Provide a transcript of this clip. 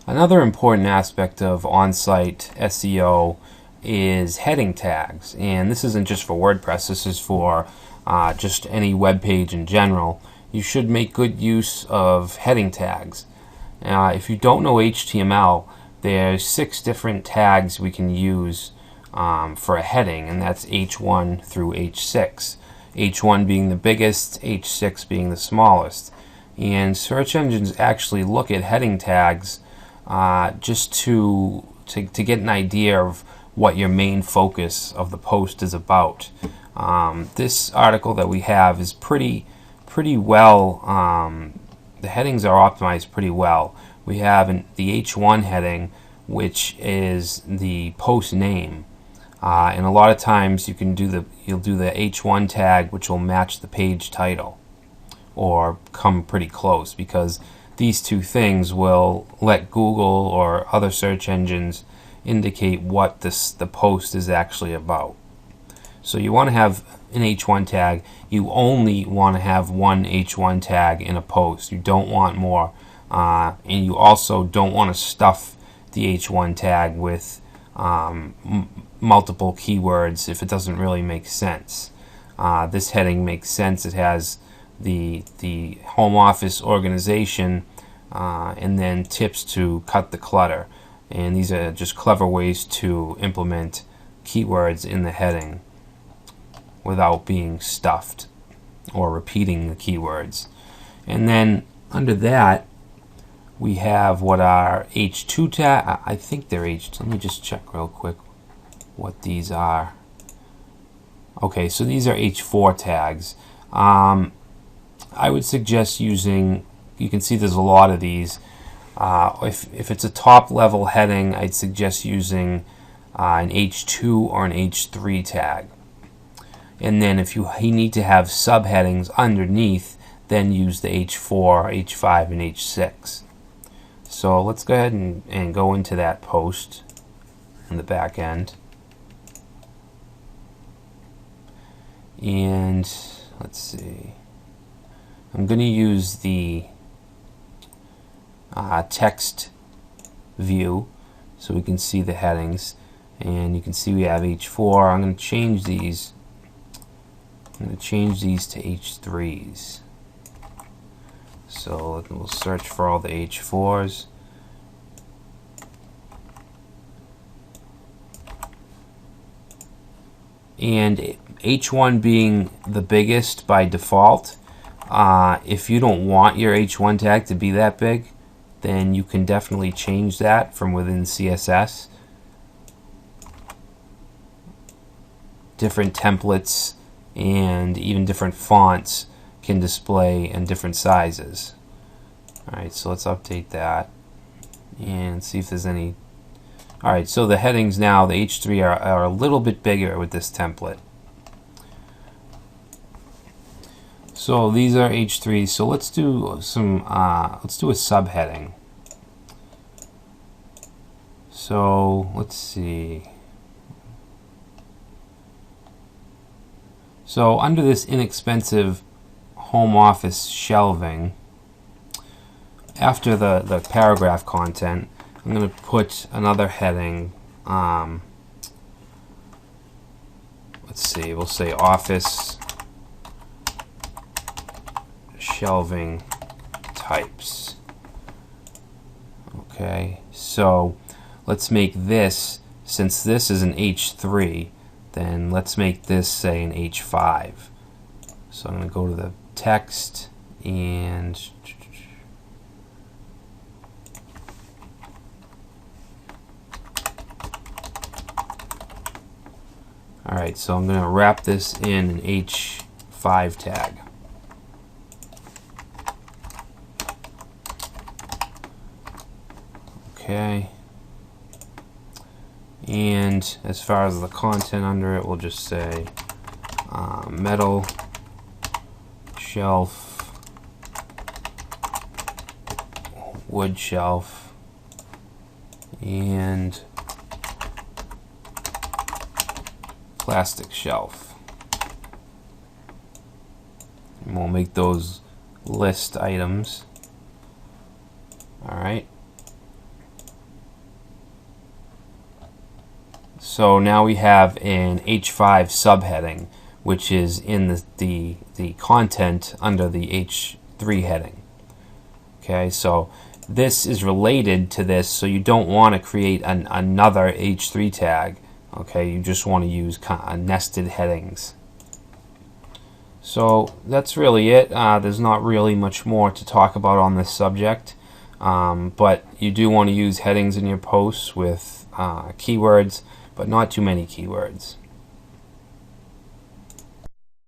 Another important aspect of on-site SEO is heading tags, and this isn't just for WordPress, this is for just any web page in general. You should make good use of heading tags. If you don't know HTML, there's 6 different tags we can use for a heading, and that's H1 through H6. H1 being the biggest, H6 being the smallest. And search engines actually look at heading tags just to get an idea of what your main focus of the post is about. This article that we have is pretty well. The headings are optimized pretty well. We have the H1 heading, which is the post name, and a lot of times you'll do the H1 tag, which will match the page title or come pretty close, because these two things will let Google or other search engines indicate what the post is actually about. So you want to have an H1 tag. You only want to have one H1 tag in a post. You don't want more, and you also don't want to stuff the H1 tag with multiple keywords if it doesn't really make sense. This heading makes sense. It has the home office organization and then tips to cut the clutter, and these are just clever ways to implement keywords in the heading without being stuffed or repeating the keywords. And then under that we have what our H2 tag, I think they're H2, let me just check real quick what these are. Okay, so these are H4 tags. I would suggest using, you can see there's a lot of these. If it's a top level heading, I'd suggest using an H2 or an H3 tag. And then if you need to have subheadings underneath, then use the H4, H5, and H6. So let's go ahead and go into that post in the back end. And let's see. I'm going to use the text view so we can see the headings, and you can see we have H4. I'm going to change these. I'm going to change these to H3s. So we'll search for all the H4s. And H1 being the biggest by default, if you don't want your H1 tag to be that big, then you can definitely change that from within CSS. Different templates and even different fonts can display in different sizes. Alright, so let's update that and see if there's any. Alright, so the headings now, the H3 are a little bit bigger with this template. So these are H3s. So let's do some. Let's do a subheading. So let's see. So under this inexpensive home office shelving, after the paragraph content, I'm going to put another heading. Let's see. We'll say office shelving types. Okay, so let's make this, since this is an H3, then let's make this say an H5. So I'm going to go to the text and alright, so I'm going to wrap this in an H5 tag. Okay, and as far as the content under it, we'll just say metal shelf, wood shelf, and plastic shelf. And we'll make those list items. Alright. So now we have an H5 subheading, which is in the content under the H3 heading. Okay, so this is related to this, so you don't want to create another H3 tag. Okay, you just want to use nested headings. So that's really it. There's not really much more to talk about on this subject, but you do want to use headings in your posts with keywords, but not too many keywords.